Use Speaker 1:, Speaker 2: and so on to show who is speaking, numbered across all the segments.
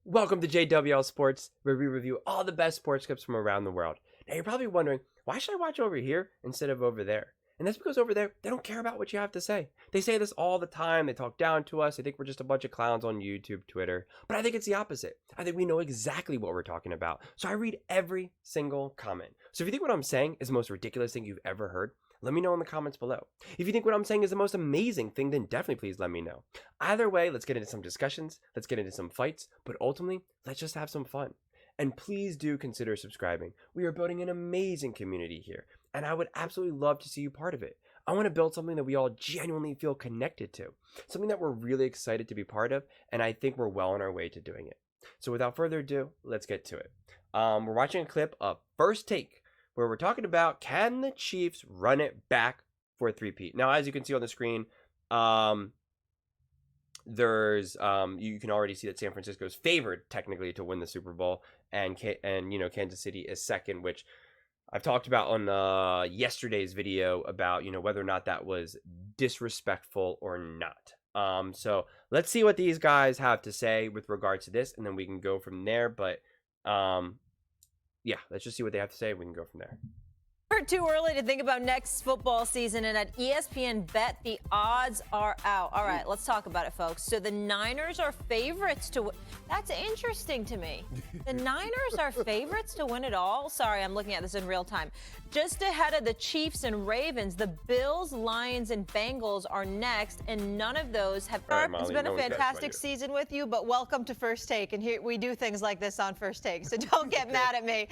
Speaker 1: Welcome to JWL Sports, where we review all the best sports clips from around the world. Now, you're probably wondering, why should I watch over here instead of over there? And that's because over there, they don't care about what you have to say. They say this all the time. They talk down to us. They think we're just a bunch of clowns on YouTube, Twitter. But I think it's the opposite. I think we know exactly what we're talking about. So I read every single comment. So if you think what I'm saying is the most ridiculous thing you've ever heard, let me know in the comments below. If you think what I'm saying is the most amazing thing, then definitely please let me know. Either way, let's get into some discussions, let's get into some fights, but ultimately, let's just have some fun. And please do consider subscribing. We are building an amazing community here, and I would absolutely love to see you part of it. I want to build something that we all genuinely feel connected to, something that we're really excited to be part of, and I think we're well on our way to doing it. So without further ado, let's get to it. We're watching a clip of First Take, where we're talking about, can the Chiefs run it back for a three-peat? Now, as you can see on the screen, there's you can already see that San Francisco is favored technically to win the Super Bowl, and Kansas City is second, which I've talked about on yesterday's video about whether or not that was disrespectful or not. So let's see what these guys have to say with regards to this, and then we can go from there. But yeah, let's just see what they have to say. We can go from there.
Speaker 2: Too early to think about next football season, and at ESPN Bet, the odds are out. All right, let's talk about it, folks. So the Niners are favorites to win. That's interesting to me. The Niners are favorites to win it all? Sorry, I'm looking at this in real time. Just ahead of the Chiefs and Ravens, the Bills, Lions, and Bengals are next, and none of those have.
Speaker 1: All right, Molly,
Speaker 2: It's been
Speaker 1: no
Speaker 2: a fantastic season with you, but welcome to First Take, and here we do things like this on First Take, so don't get mad at me.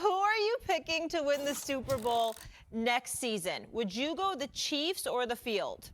Speaker 2: Who are you picking to win the Super Bowl next season? Would you go the Chiefs or the field?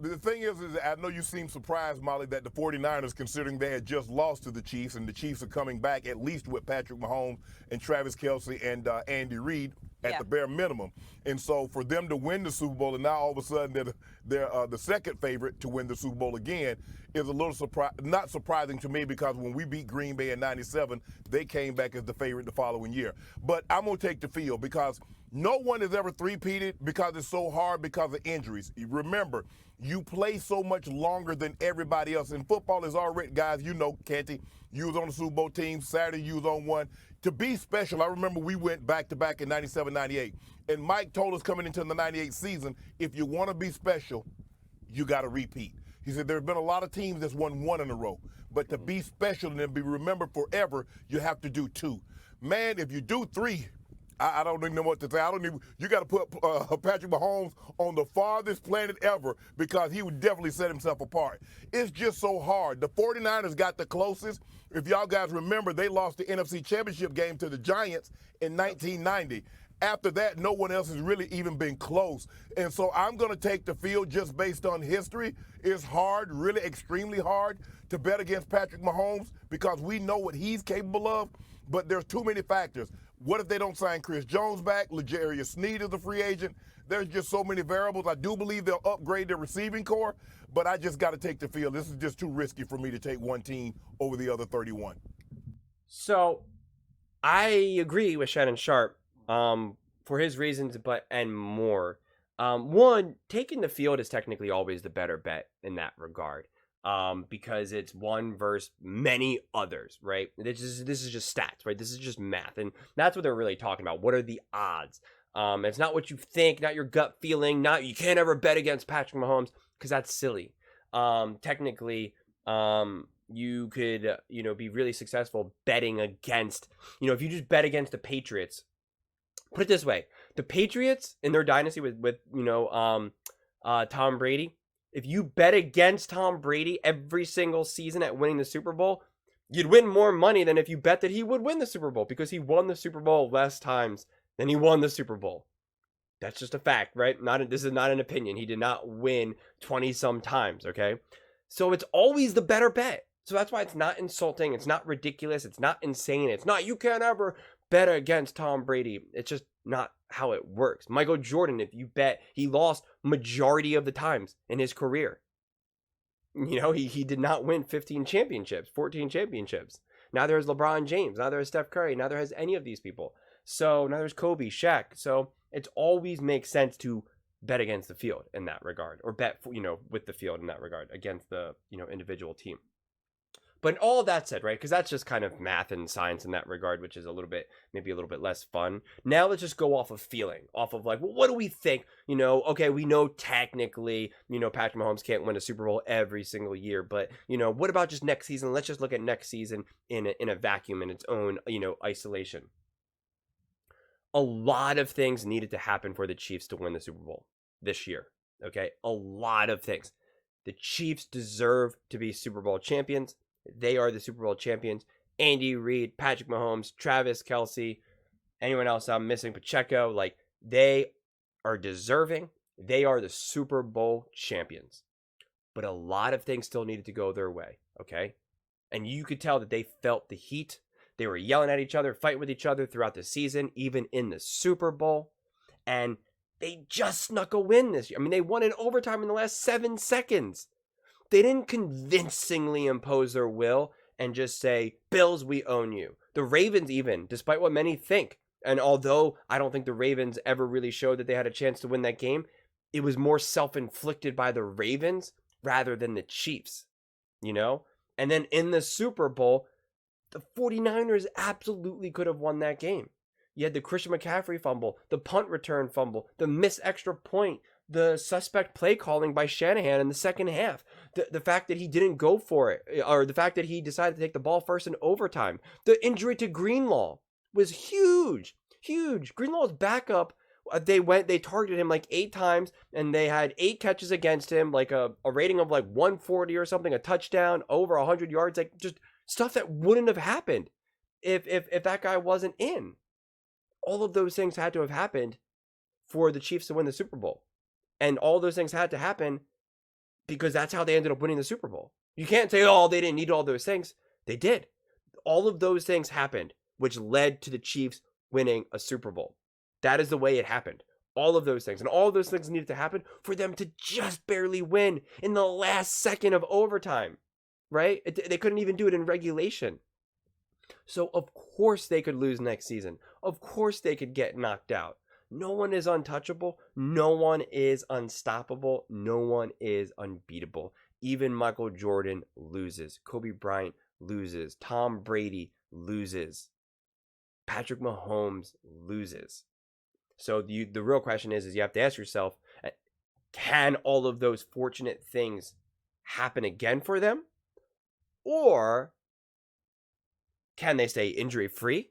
Speaker 3: The thing is I know you seem surprised, Molly, that the 49ers, considering they had just lost to the Chiefs, and the Chiefs are coming back at least with Patrick Mahomes and Travis Kelce and Andy Reid at the bare minimum. And so for them to win the Super Bowl, and now all of a sudden they're the second favorite to win the Super Bowl again, is a little not surprising to me, because when we beat Green Bay in '97, they came back as the favorite the following year. But I'm going to take the field, because no one has ever three-peated, because it's so hard because of injuries. Remember, you play so much longer than everybody else. And football is already, guys, Canty, you was on the Super Bowl team. Saturday, you was on one. To be special, I remember we went back-to-back in '97, '98. And Mike told us coming into the '98 season, if you want to be special, you got to repeat. He said there have been a lot of teams that's won one in a row. But to be special and be remembered forever, you have to do two. Man, if you do three, I don't even know what to say. You got to put Patrick Mahomes on the farthest planet ever, because he would definitely set himself apart. It's just so hard. The 49ers got the closest. If y'all guys remember, they lost the NFC Championship game to the Giants in 1990. After that, no one else has really even been close. And so I'm going to take the field just based on history. It's hard, really extremely hard, to bet against Patrick Mahomes, because we know what he's capable of, but there's too many factors. What if they don't sign Chris Jones back? L'Jarius Sneed is a free agent. There's just so many variables. I do believe they'll upgrade their receiving core, but I just got to take the field. This is just too risky for me to take one team over the other 31.
Speaker 1: So I agree with Shannon Sharpe for his reasons, and more. One, taking the field is technically always the better bet in that regard. Because it's one versus many others, right? This is just stats, right? This is just math, and that's what they're really talking about. What are the odds? It's not what you think, not your gut feeling, not you can't ever bet against Patrick Mahomes, because that's silly. Technically, you could, be really successful betting against, if you just bet against the Patriots. Put it this way: the Patriots in their dynasty with Tom Brady. If you bet against Tom Brady every single season at winning the Super Bowl, you'd win more money than if you bet that he would win the Super Bowl, because he won the Super Bowl less times than he won the Super Bowl. That's just a fact, right? This is not an opinion. He did not win 20-some times, okay? So it's always the better bet. So that's why it's not insulting. It's not ridiculous. It's not insane. It's not, you can't ever bet against Tom Brady. It's just not how it works. Michael Jordan, if you bet, he lost majority of the times in his career. He did not win 15 championships, 14 championships. Neither has LeBron James, neither has Steph Curry, neither has any of these people. So neither has Kobe, Shaq. So it always makes sense to bet against the field in that regard, or bet, with the field in that regard against the, individual team. But all that said, right, because that's just kind of math and science in that regard, which is maybe a little bit less fun. Now let's just go off of feeling, off of like, well, what do we think? Okay, we know technically, Patrick Mahomes can't win a Super Bowl every single year, but, what about just next season? Let's just look at next season in a vacuum, in its own, isolation. A lot of things needed to happen for the Chiefs to win the Super Bowl this year, okay? A lot of things. The Chiefs deserve to be Super Bowl champions. They are the Super Bowl champions. Andy Reid, Patrick Mahomes, Travis Kelce, anyone else I'm missing, Pacheco, like they are deserving. They are the Super Bowl champions. But a lot of things still needed to go their way, okay? And you could tell that they felt the heat. They were yelling at each other, fighting with each other throughout the season, even in the Super Bowl. And they just snuck a win this year. I mean, they won in overtime in the last 7 seconds. They didn't convincingly impose their will and just say, Bills, we own you. The Ravens even, despite what many think, and although I don't think the Ravens ever really showed that they had a chance to win that game, it was more self-inflicted by the Ravens rather than the Chiefs, And then in the Super Bowl, the 49ers absolutely could have won that game. You had the Christian McCaffrey fumble, the punt return fumble, the missed extra point, the suspect play calling by Shanahan in the second half, the fact that he didn't go for it, or the fact that he decided to take the ball first in overtime. The injury to Greenlaw was huge. Greenlaw's backup, they targeted him like 8 times, and they had 8 catches against him, like a rating of like 140 or something, a touchdown, over 100 yards, like just stuff that wouldn't have happened if that guy wasn't in. All of those things had to have happened for the Chiefs to win the Super Bowl. And all those things had to happen because that's how they ended up winning the Super Bowl. You can't say, oh, they didn't need all those things. They did. All of those things happened, which led to the Chiefs winning a Super Bowl. That is the way it happened. All of those things. And all of those things needed to happen for them to just barely win in the last second of overtime. Right? They couldn't even do it in regulation. So, of course, they could lose next season. Of course, they could get knocked out. No one is untouchable. No one is unstoppable. No one is unbeatable. Even Michael Jordan loses. Kobe Bryant loses. Tom Brady loses. Patrick Mahomes loses. So the real question is you have to ask yourself, can all of those fortunate things happen again for them? Or can they stay injury-free?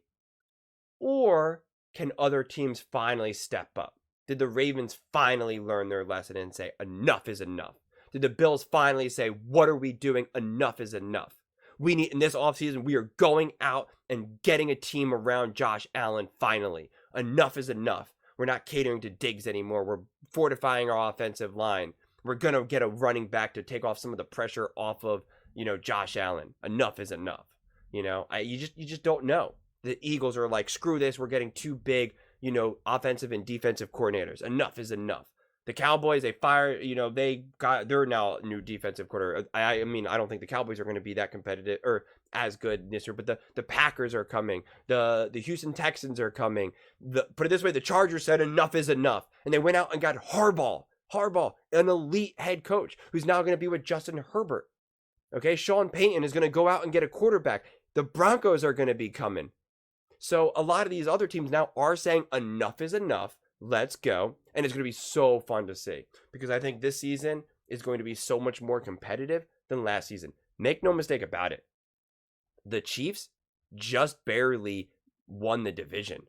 Speaker 1: Or can other teams finally step up? Did the Ravens finally learn their lesson and say, enough is enough? Did the Bills finally say, what are we doing? Enough is enough. We need, in this offseason, we are going out and getting a team around Josh Allen finally. Enough is enough. We're not catering to Diggs anymore. We're fortifying our offensive line. We're going to get a running back to take off some of the pressure off of, Josh Allen. Enough is enough. You just don't know. The Eagles are like, screw this. We're getting too big, offensive and defensive coordinators. Enough is enough. The Cowboys, they fire, they're now new defensive coordinator. I don't think the Cowboys are going to be that competitive or as good this year, but the Packers are coming. The Houston Texans are coming. Put it this way, the Chargers said enough is enough. And they went out and got Harbaugh, an elite head coach who's now going to be with Justin Herbert. Okay, Sean Payton is going to go out and get a quarterback. The Broncos are going to be coming. So a lot of these other teams now are saying enough is enough. Let's go. And it's going to be so fun to see because I think this season is going to be so much more competitive than last season. Make no mistake about it. The Chiefs just barely won the division.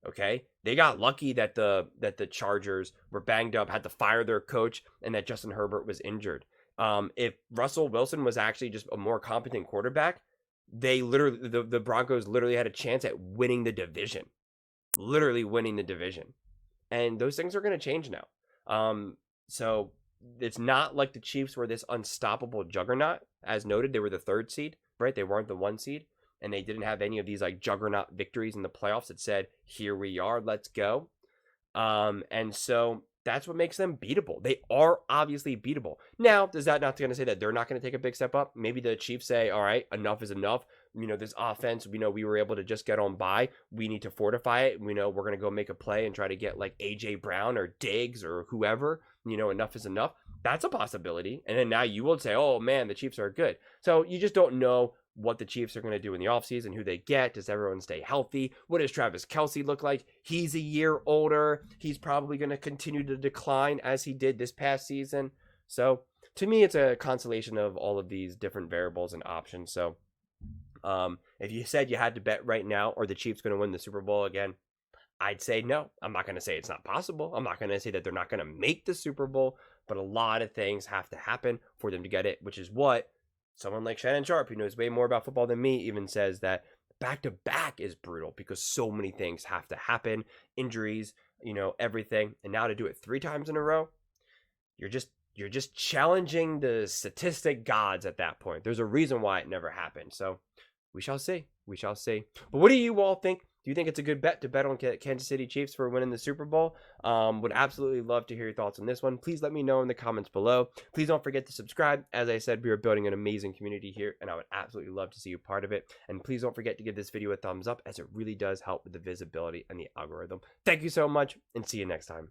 Speaker 1: Okay? They got lucky that the Chargers were banged up, had to fire their coach, and that Justin Herbert was injured. If Russell Wilson was actually just a more competent quarterback, the Broncos literally had a chance at winning the division. Literally winning the division. And those things are going to change now. So it's not like the Chiefs were this unstoppable juggernaut. As noted, they were the 3rd seed, right? They weren't the 1 seed. And they didn't have any of these like juggernaut victories in the playoffs that said, here we are, let's go. And so that's what makes them beatable. They are obviously beatable. Now, is that not going to say that they're not going to take a big step up? Maybe the Chiefs say, all right, enough is enough. This offense, we were able to just get on by. We need to fortify it. We're going to go make a play and try to get like A.J. Brown or Diggs or whoever. Enough is enough. That's a possibility. And then now you will say, oh, man, the Chiefs are good. So you just don't know what the Chiefs are going to do in the offseason, who they get. Does everyone stay healthy? What does Travis Kelce look like? He's a year older. He's probably going to continue to decline as he did this past season. So to me, it's a constellation of all of these different variables and options. So if you said you had to bet right now, are the Chiefs going to win the Super Bowl again? I'd say no. I'm not going to say it's not possible. I'm not going to say that they're not going to make the Super Bowl, but a lot of things have to happen for them to get it, which is what someone like Shannon Sharpe, who knows way more about football than me, even says that back-to-back is brutal because so many things have to happen, injuries, everything. And now to do it 3 times in a row, you're just challenging the statistic gods at that point. There's a reason why it never happened. So we shall see. We shall see. But what do you all think? Do you think it's a good bet to bet on Kansas City Chiefs for winning the Super Bowl? Would absolutely love to hear your thoughts on this one. Please let me know in the comments below. Please don't forget to subscribe. As I said, we are building an amazing community here, and I would absolutely love to see you part of it. And please don't forget to give this video a thumbs up, as it really does help with the visibility and the algorithm. Thank you so much, and see you next time.